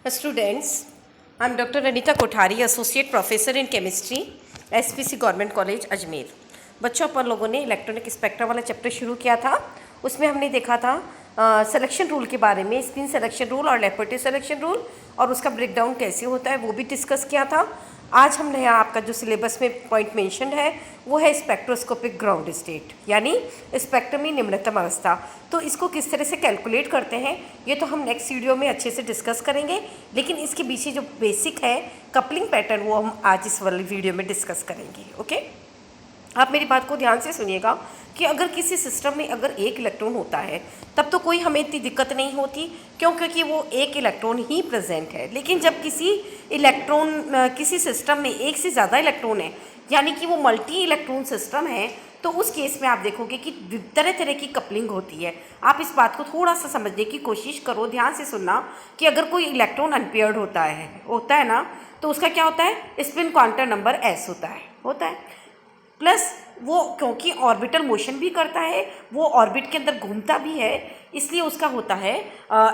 Students, I'm Dr. Anita Kothari, Associate Professor in Chemistry, SPC Government College, Ajmer. बच्चों, अपन लोगों ने electronic spectra वाला chapter शुरू किया था। उसमें हमने देखा था सिलेक्शन रूल के बारे में, स्पिन सिलेक्शन रूल और लेपर्टी सिलेक्शन रूल, और उसका ब्रेकडाउन कैसे होता है वो भी डिस्कस किया था। आज हमने यहाँ आपका जो सिलेबस में पॉइंट मेंशन है वो है स्पेक्ट्रोस्कोपिक ग्राउंड स्टेट, यानी स्पेक्ट्रम में निम्नतम अवस्था। तो इसको किस तरह से कैलकुलेट करते हैं ये तो हम नेक्स्ट वीडियो में अच्छे से डिस्कस करेंगे, लेकिन इसके पीछे जो बेसिक है कपलिंग पैटर्न वो हम आज इस वाली वीडियो में डिस्कस करेंगे। ओके, आप मेरी बात को ध्यान से सुनिएगा कि अगर किसी सिस्टम में अगर एक इलेक्ट्रॉन होता है तब तो कोई हमें इतनी दिक्कत नहीं होती, क्योंकि वो एक इलेक्ट्रॉन ही प्रेजेंट है। लेकिन जब किसी सिस्टम में एक से ज़्यादा इलेक्ट्रॉन है, यानी कि वो मल्टी इलेक्ट्रॉन सिस्टम है, तो उस केस में आप देखोगे कि तरह तरह की कपलिंग होती है। आप इस बात को थोड़ा सा समझने की कोशिश करो, ध्यान से सुनना कि अगर कोई इलेक्ट्रॉन अनपेयर्ड होता है ना, तो उसका क्या होता है, स्पिन क्वांटम नंबर s होता है प्लस वो क्योंकि ऑर्बिटल मोशन भी करता है, वो ऑर्बिट के अंदर घूमता भी है, इसलिए उसका होता है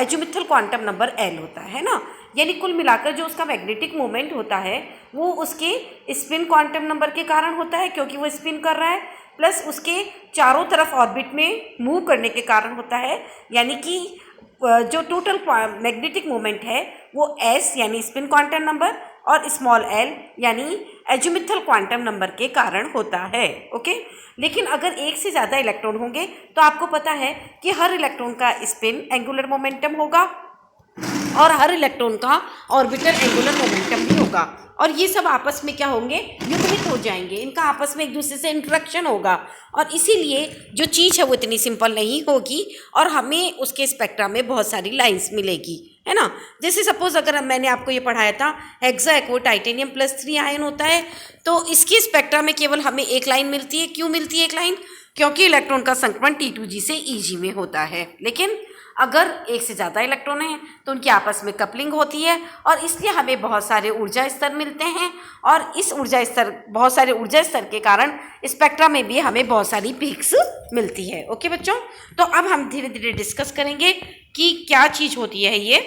एजिमुथल क्वांटम नंबर l होता है ना। यानी कुल मिलाकर जो उसका मैग्नेटिक मोमेंट होता है वो उसके स्पिन क्वांटम नंबर के कारण होता है, क्योंकि वो स्पिन कर रहा है, प्लस उसके चारों तरफ ऑर्बिट में मूव करने के कारण होता है। यानी कि जो टोटल मैग्नेटिक मोमेंट है वो s यानी स्पिन क्वांटम नंबर और स्मॉल l यानी एजिमुथल क्वांटम नंबर के कारण होता है। ओके, लेकिन अगर एक से ज़्यादा इलेक्ट्रॉन होंगे तो आपको पता है कि हर इलेक्ट्रॉन का स्पिन एंगुलर मोमेंटम होगा और हर इलेक्ट्रॉन का ऑर्बिटल एंगुलर मोमेंटम भी होगा, और ये सब आपस में क्या होंगे, युग्मित हो जाएंगे। इनका आपस में एक दूसरे से इंटरेक्शन होगा, और इसीलिए जो चीज़ है वो इतनी सिंपल नहीं होगी और हमें उसके स्पेक्ट्रा में बहुत सारी लाइंस मिलेगी, है ना। जैसे सपोज अगर मैंने आपको ये पढ़ाया था हेक्सा एक्वो टाइटेनियम +3 आयन होता है, तो इसके स्पेक्ट्रा में केवल हमें एक लाइन मिलती है। क्यों मिलती है एक लाइन? क्योंकि इलेक्ट्रॉन का संक्रमण T2G से EG में होता है। लेकिन अगर एक से ज़्यादा इलेक्ट्रॉन हैं तो उनकी आपस में कपलिंग होती है, और इसलिए हमें बहुत सारे ऊर्जा स्तर मिलते हैं, और इस बहुत सारे ऊर्जा स्तर के कारण स्पेक्ट्रा में भी हमें बहुत सारी पीक्स मिलती है। ओके बच्चों, तो अब हम धीरे धीरे डिस्कस करेंगे कि क्या चीज़ होती है ये।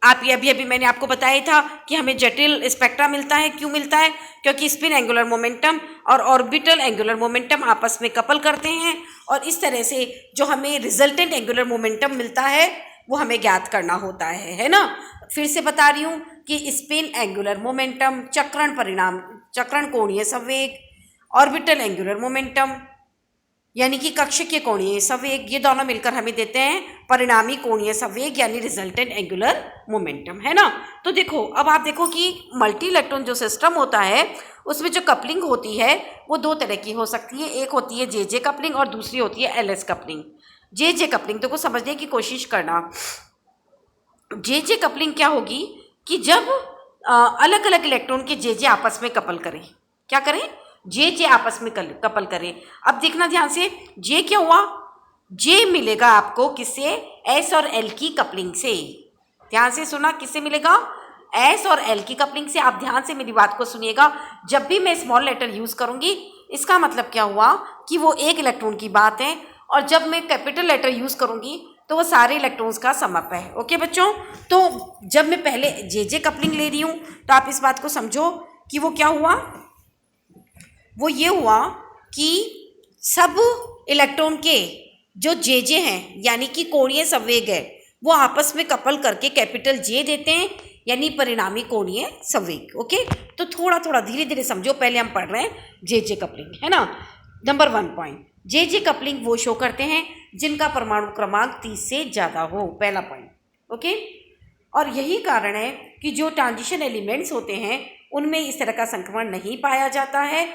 आप ये अभी मैंने आपको बताया था कि हमें जटिल स्पेक्ट्रा मिलता है। क्यों मिलता है? क्योंकि स्पिन एंगुलर मोमेंटम और ऑर्बिटल एंगुलर मोमेंटम आपस में कपल करते हैं, और इस तरह से जो हमें रिजल्टेंट एंगुलर मोमेंटम मिलता है वो हमें ज्ञात करना होता है ना। फिर से बता रही हूँ कि स्पिन एंगुलर मोमेंटम, चक्रण कोणीय संवेग, ऑर्बिटल एंगुलर मोमेंटम यानी कि कक्षकीय कोणीय संवेग, ये दोनों मिलकर हमें देते हैं परिणामी कोणीय संवेग यानी रिजल्टेंट एंगुलर मोमेंटम, है ना। तो देखो, अब आप देखो कि मल्टी इलेक्ट्रॉन जो सिस्टम होता है उसमें जो कपलिंग होती है वो दो तरह की हो सकती है। एक होती है जे कपलिंग और दूसरी होती है LS कपलिंग। जे कपलिंग देखो समझने की कोशिश करना। जे कपलिंग क्या होगी कि जब अलग अलग इलेक्ट्रॉन के जे आपस में कपल करें, क्या करें, जे आपस में कपल करें। अब देखना ध्यान से, जे क्या हुआ, जे मिलेगा आपको किससे, S और L की कपलिंग से। ध्यान से सुना, किससे मिलेगा, S और L की कपलिंग से। आप ध्यान से मेरी बात को सुनिएगा, जब भी मैं स्मॉल लेटर यूज करूंगी इसका मतलब क्या हुआ कि वो एक इलेक्ट्रॉन की बात है, और जब मैं कैपिटल लेटर यूज करूंगी तो वो सारे इलेक्ट्रॉन्स का समप है। ओके बच्चों, तो जब मैं पहले जे जे ले रही हूँ तो आप इस बात को समझो कि वो क्या हुआ, वो ये हुआ कि सब इलेक्ट्रॉन के जो जे हैं यानी कि कोणीय संवेग है वो आपस में कपल करके कैपिटल जे देते हैं, यानी परिणामी कोणीय संवेग। ओके, तो थोड़ा थोड़ा धीरे धीरे समझो। पहले हम पढ़ रहे हैं जे कपलिंग, है ना। नंबर 1 पॉइंट, जे कपलिंग वो शो करते हैं जिनका परमाणु क्रमांक 30 से ज़्यादा हो, पहला पॉइंट। ओके, और यही कारण है कि जो ट्रांजिशन एलिमेंट्स होते हैं उनमें इस तरह का संक्रमण नहीं पाया जाता है।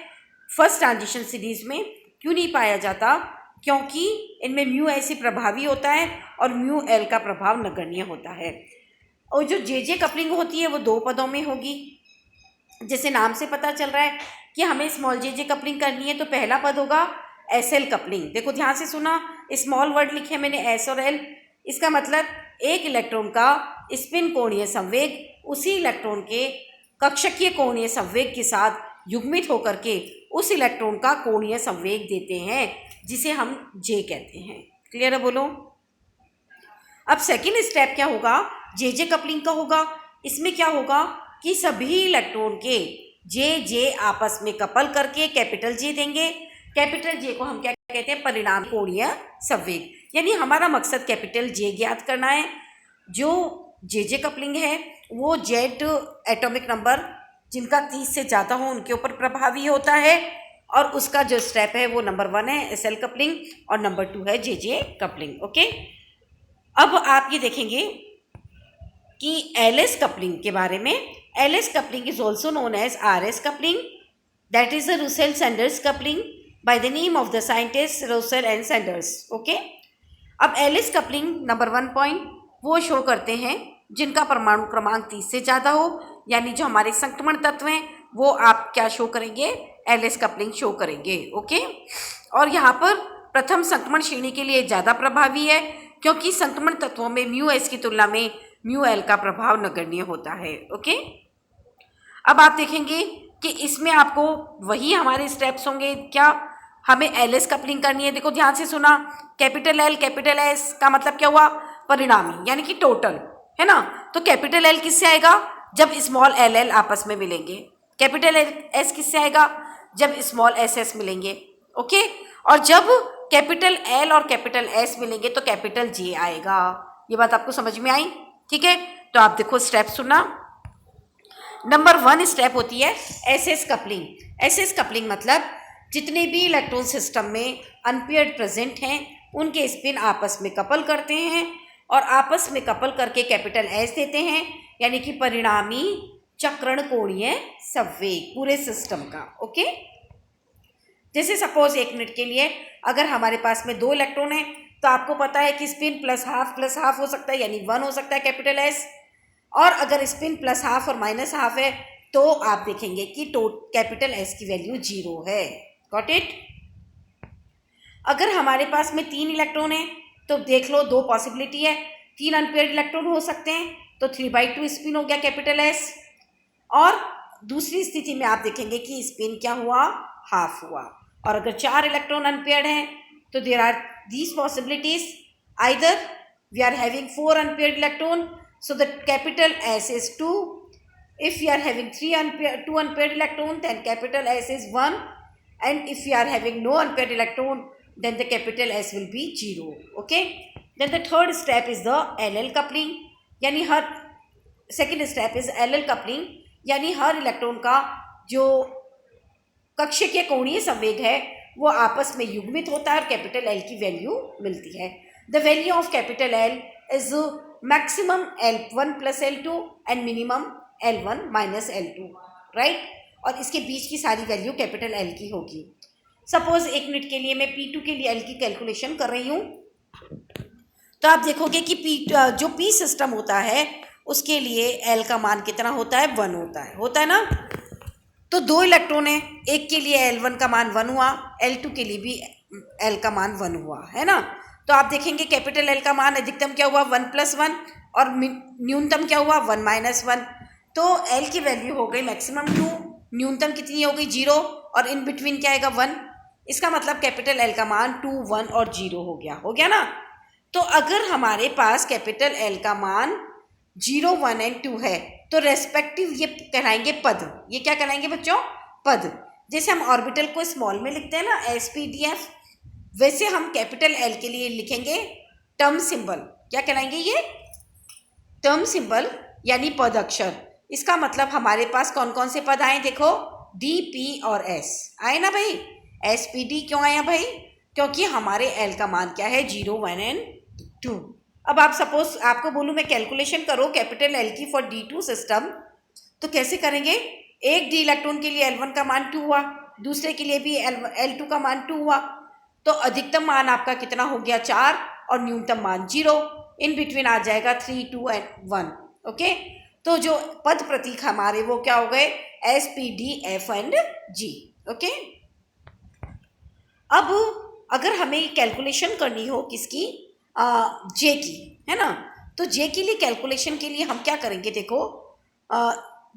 फर्स्ट ट्रांजिशन सीरीज में क्यों नहीं पाया जाता? क्योंकि इनमें म्यू ऐसी प्रभावी होता है और म्यू एल का प्रभाव नगण्य होता है। और जो जे कपलिंग होती है वो 2 पदों में होगी। जैसे नाम से पता चल रहा है कि हमें स्मॉल जे कपलिंग करनी है, तो पहला पद होगा SL कपलिंग। देखो ध्यान से सुना, स्मॉल वर्ड लिखे मैंने S और L, इसका मतलब एक इलेक्ट्रॉन का स्पिन कोणीय संवेग उसी इलेक्ट्रॉन के कक्षकीय कोणीय संवेग के साथ युग्मित होकर के उस इलेक्ट्रॉन का कोणीय संवेग देते हैं, जिसे हम जे कहते हैं। क्लियर है, बोलो। अब सेकेंड स्टेप क्या होगा, जे जे कपलिंग का होगा। इसमें क्या होगा कि सभी इलेक्ट्रॉन के जे जे आपस में कपल करके कैपिटल जे देंगे। कैपिटल जे को हम क्या कहते हैं, परिणाम कोणीय संवेग, यानी हमारा मकसद कैपिटल जे ज्ञात करना है। जो जे जे कपलिंग है वो जेड एटॉमिक नंबर जिनका 30 से ज़्यादा हो उनके ऊपर प्रभावी होता है, और उसका जो स्टेप है वो नंबर 1 है एस एल कपलिंग और नंबर 2 है जे जे कपलिंग। ओके, अब आप ये देखेंगे कि एल एस कपलिंग के बारे में। L S coupling is also known as R S coupling, that is the Russell Saunders coupling by the name of the scientist Russell and Saunders. Okay, अब L S coupling number 1 point वो show करते हैं जिनका परमाणु क्रमांक 30 से ज़्यादा हो, यानी जो हमारे संक्रमण तत्व हैं वो आप क्या शो करेंगे, एल एस कपलिंग शो करेंगे। ओके, और यहाँ पर प्रथम संक्रमण श्रेणी के लिए ज़्यादा प्रभावी है क्योंकि संक्रमण तत्वों में म्यू एस की तुलना में म्यू एल का प्रभाव नगण्य होता है। ओके, अब आप देखेंगे कि इसमें आपको वही हमारे स्टेप्स होंगे, क्या हमें एल एस कपलिंग करनी है। देखो ध्यान से सुना, कैपिटल एल कैपिटल एस का मतलब क्या हुआ, परिणामी यानी कि टोटल, है ना। तो कैपिटल एल किससे आएगा, जब स्मॉल एल एल आपस में मिलेंगे। कैपिटल एस किससे आएगा, जब स्मॉल एस एस मिलेंगे। ओके, और जब कैपिटल एल और कैपिटल एस मिलेंगे तो कैपिटल जे आएगा। ये बात आपको समझ में आई, ठीक है। तो आप देखो स्टेप सुना। नंबर 1 स्टेप होती है S S coupling. S S coupling मतलब जितने भी इलेक्ट्रॉन सिस्टम में अनपेयर्ड प्रेजेंट हैं उनके स्पिन आपस में कपल करते हैं और आपस में कपल करके कैपिटल एस देते हैं, यानी कि परिणामी चक्रण कोणीय संवेग पूरे सिस्टम का। ओके, जैसे सपोज 1 मिनट के लिए अगर हमारे पास में 2 इलेक्ट्रॉन है तो आपको पता है कि स्पिन प्लस हाफ हो सकता है, यानी 1 हो सकता है कैपिटल एस, और अगर स्पिन प्लस हाफ और माइनस हाफ है तो आप देखेंगे कि कैपिटल एस की वैल्यू 0 है। Got it. अगर हमारे पास में 3 इलेक्ट्रॉन है तो देख लो 2 पॉसिबिलिटी है, 3 अनपेयर्ड इलेक्ट्रॉन हो सकते हैं, तो 3/2 स्पिन हो गया कैपिटल एस, और दूसरी स्थिति में आप देखेंगे कि स्पिन क्या हुआ, हाफ हुआ। और अगर 4 इलेक्ट्रॉन अनपेयर्ड हैं तो there are these possibilities, either we are having 4 unpaired electron so the capital S is 2. If we are having 2 unpaired electron then capital S is 1, and if we are having no unpaired electron then the capital S will be 0. Okay, then the third step is the LL coupling, यानी हर second step is LL coupling, यानी हर electron का जो कक्षीय कोणीय संवेग है वो आपस में युग्मित होता है और कैपिटल एल की वैल्यू मिलती है। The value of capital L is maximum L1 plus L2 and minimum L1 minus L2, right. और इसके बीच की सारी वैल्यू कैपिटल एल की होगी। सपोज 1 मिनट के लिए मैं P2 के लिए एल की कैलकुलेशन कर रही हूँ, तो आप देखोगे कि जो P सिस्टम होता है उसके लिए एल का मान कितना होता है, 1 होता है ना। तो 2 इलेक्ट्रॉन है, एक के लिए L1 का मान 1 हुआ, L2 के लिए भी L का मान 1 हुआ, है ना। तो आप देखेंगे कैपिटल एल का मान अधिकतम क्या हुआ, 1 + 1, और न्यूनतम क्या हुआ, 1 - 1। तो एल की वैल्यू हो गई मैक्सिमम 2, न्यूनतम कितनी हो गई, 0, और इन बिटवीन क्या आएगा, 1। इसका मतलब कैपिटल एल का मान 2, 1 और 0 हो गया ना। तो अगर हमारे पास कैपिटल एल का मान 0, 1 और 2 है तो रेस्पेक्टिव ये कहलाएंगे पद। ये क्या कहलाएंगे बच्चों, पद। जैसे हम ऑर्बिटल को स्मॉल में लिखते हैं ना SPDF, वैसे हम कैपिटल एल के लिए लिखेंगे टर्म सिंबल। क्या कहलाएंगे ये, टर्म सिंबल यानी पद अक्षर। इसका मतलब हमारे पास कौन कौन से पद आए, देखो D, P और S आए ना भाई। SPD क्यों आया भाई, क्योंकि हमारे एल का मान क्या है, 0, 1 और 2। अब आप सपोज आपको बोलूँ मैं कैलकुलेशन करो कैपिटल एल की फॉर D2 सिस्टम, तो कैसे करेंगे। एक डी इलेक्ट्रॉन के लिए L1 का मान 2 हुआ, दूसरे के लिए भी L2 का मान 2 हुआ, तो अधिकतम मान आपका कितना हो गया, 4, और न्यूनतम मान 0। इन बिटवीन आ जाएगा 3, 2 और 1। ओके, तो जो पद प्रतीक हमारे वो क्या हो गए, SPD, F और G। ओके, अब अगर हमें कैलकुलेशन करनी हो किसकी, जे की, है ना। तो जे के लिए कैलकुलेशन के लिए हम क्या करेंगे, देखो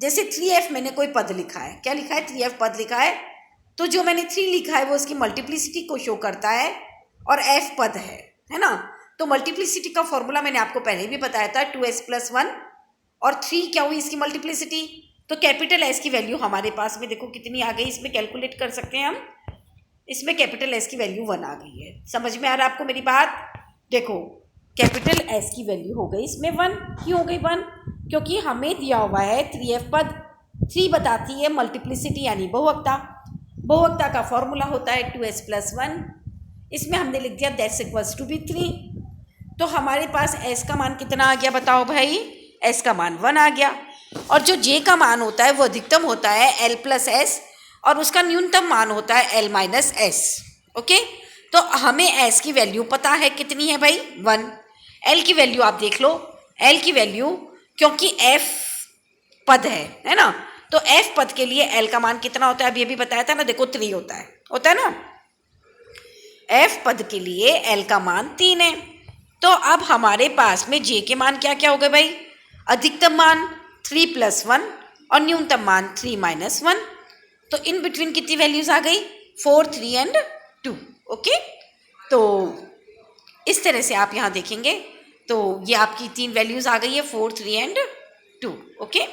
जैसे 3F मैंने कोई पद लिखा है, क्या लिखा है, 3F पद लिखा है, तो जो मैंने 3 लिखा है वो उसकी मल्टीप्लिसिटी को शो करता है और F पद है ना। तो मल्टीप्लिसिटी का फॉर्मूला मैंने आपको पहले भी बताया था 2s+1 और 3 क्या हुई इसकी मल्टीप्लिसिटी। तो कैपिटल एस की वैल्यू हमारे पास में देखो कितनी आ गई, इसमें कैलकुलेट कर सकते हैं हम, इसमें कैपिटल एस की वैल्यू 1 आ गई है। समझ में आ रहा है आपको मेरी बात? देखो कैपिटल एस की वैल्यू हो गई इसमें 1। क्यों हो गई 1? क्योंकि हमें दिया हुआ है 3f पद, 3 बताती है मल्टीप्लिसिटी यानी बहुवक्ता। बहुवक्ता का फॉर्मूला होता है 2s+1। इसमें हमने लिख दिया दैट्स इक्वल्स टू बी 3। तो हमारे पास s का मान कितना आ गया बताओ भाई? s का मान 1 आ गया। और जो j का मान होता है वो अधिकतम होता है l+s और उसका न्यूनतम मान होता है l-s। ओके, तो हमें s की वैल्यू पता है कितनी है भाई? 1। l की वैल्यू आप देख लो, l की वैल्यू क्योंकि f पद है ना, तो f पद के लिए l का मान कितना होता है? अभी अभी बताया था ना, देखो 3 होता है ना। f पद के लिए l का मान 3 है। तो अब हमारे पास में j के मान क्या क्या हो गए भाई? अधिकतम मान 3+1 और न्यूनतम मान 3-1। तो इन बिटवीन कितनी वैल्यूज आ गई? 4, 3 एंड 2। ओके, तो इस तरह से आप यहाँ देखेंगे तो ये आपकी 3 वैल्यूज आ गई है, 4, 3 एंड 2। ओके,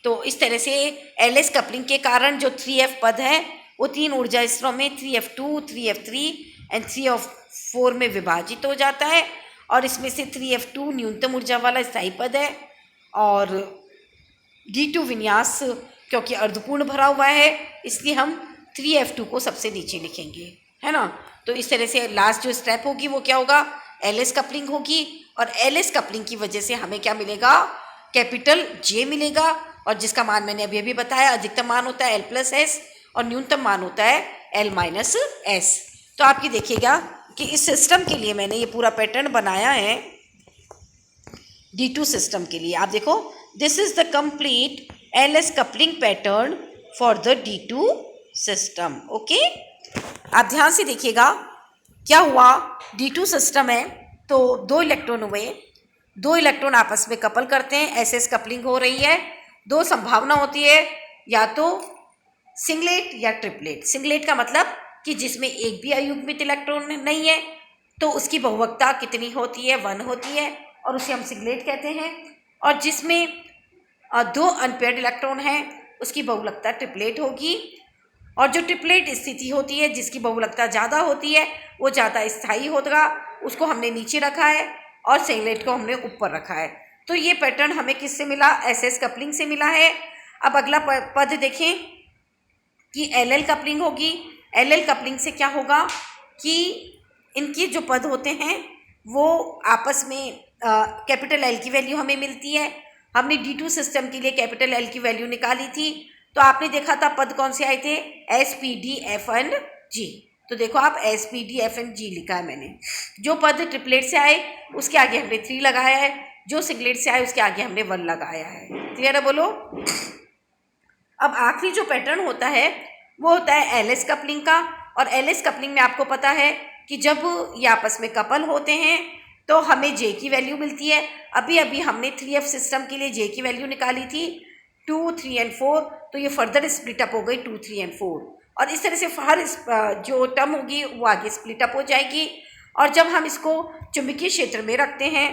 तो इस तरह से एलएस कपलिंग के कारण जो 3f पद है वो 3 ऊर्जा स्तरों में 3f2, 3f3 एंड 3f4 में विभाजित हो जाता है। और इसमें से 3f2 न्यूनतम ऊर्जा वाला स्थायी पद है और D2 विन्यास क्योंकि अर्धपूर्ण भरा हुआ है इसलिए हम 3f2 को सबसे नीचे लिखेंगे, है ना। तो इस तरह से लास्ट जो स्टेप होगी वो क्या होगा? एलएस कपलिंग होगी और एलएस कपलिंग की वजह से हमें क्या मिलेगा? कैपिटल J मिलेगा और जिसका मान मैंने अभी अभी बताया, अधिकतम मान होता है l+s और न्यूनतम मान होता है l-s। तो आपकी देखिएगा कि इस सिस्टम के लिए मैंने ये पूरा पैटर्न बनाया है D2 सिस्टम के लिए। आप देखो, this is the complete LS coupling pattern for the D2 system. Okay, आप ध्यान से देखिएगा क्या हुआ। D2 सिस्टम है तो 2 इलेक्ट्रॉन हुए, 2 इलेक्ट्रॉन आपस में कपल करते हैं, एसएस कपलिंग हो रही है। 2 संभावना होती है, या तो सिंगलेट या ट्रिपलेट। सिंगलेट का मतलब कि जिसमें एक भी अयुग्मित इलेक्ट्रॉन नहीं है तो उसकी बहुवक्ता कितनी होती है? 1 होती है और उसे हम सिंगलेट कहते हैं। और जिसमें 2 अनपेयर्ड इलेक्ट्रॉन हैं उसकी बहुलकता ट्रिपलेट होगी। और जो ट्रिपलेट स्थिति होती है जिसकी बहुलकता ज़्यादा होती है वो ज़्यादा स्थायी होगा, उसको हमने नीचे रखा है और सिंगलेट को हमने ऊपर रखा है। तो ये पैटर्न हमें किससे मिला? एसएस कपलिंग से मिला है। अब अगला पद देखें कि एलएल कपलिंग होगी। एलएल कपलिंग से क्या होगा कि इनके जो पद होते हैं वो आपस में कैपिटल एल की वैल्यू हमें मिलती है। हमने D2 सिस्टम के लिए कैपिटल एल की वैल्यू निकाली थी तो आपने देखा था पद कौन से आए थे? S, P, D, F and G. तो देखो आप S, P, D, F and G लिखा है मैंने। जो पद ट्रिपलेट से आए उसके आगे हमने 3 लगाया है, जो सिंगलेट से आए उसके आगे हमने 1 लगाया है। क्लियर है? बोलो। अब आखिरी जो पैटर्न होता है वो होता है एलएस कपलिंग का। और एलएस कपलिंग में आपको पता है कि जब ये आपस में कपल होते हैं तो हमें जे की वैल्यू मिलती है। अभी अभी हमने 3f सिस्टम के लिए जे की वैल्यू निकाली थी 2, 3 एंड 4, तो ये फर्दर स्प्लिट अप हो गई 2, 3 एंड 4। और इस तरह से हर जो टर्म होगी वो आगे स्प्लिट अप हो जाएगी। और जब हम इसको चुंबकीय क्षेत्र में रखते हैं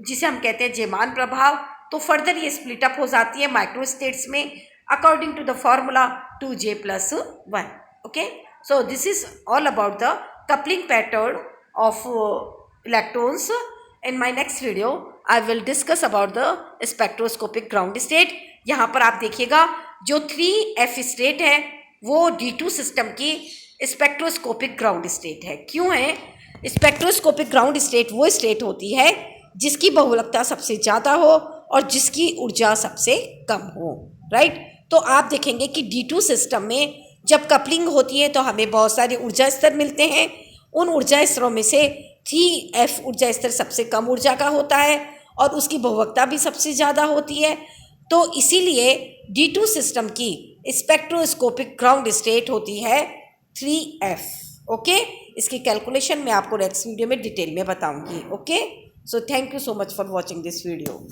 जिसे हम कहते हैं जेमान प्रभाव, तो फर्दर ये स्प्लिट अप हो जाती है माइक्रो स्टेट्स में according to the formula 2J+1। Okay, so this is all about the coupling pattern of electrons. In my next video I will discuss about the spectroscopic ground state. यहाँ पर आप देखिएगा जो 3f state है वो D2 system की spectroscopic ground state है। क्यों है? स्पेक्ट्रोस्कोपिक ग्राउंड स्टेट वो स्टेट होती है जिसकी बहुलकता सबसे ज़्यादा हो और जिसकी ऊर्जा सबसे कम हो, राइट। तो आप देखेंगे कि D2 सिस्टम में जब कपलिंग होती है तो हमें बहुत सारे ऊर्जा स्तर मिलते हैं। उन ऊर्जा स्तरों में से 3f ऊर्जा स्तर सबसे कम ऊर्जा का होता है और उसकी बहुवक्ता भी सबसे ज़्यादा होती है। तो इसीलिए D2 सिस्टम की स्पेक्ट्रोस्कोपिक ग्राउंड स्टेट होती है 3f। ओके, इसकी कैलकुलेशन मैं आपको नेक्स्ट वीडियो में डिटेल में बताऊंगी। Okay, so thank you so much for watching this video.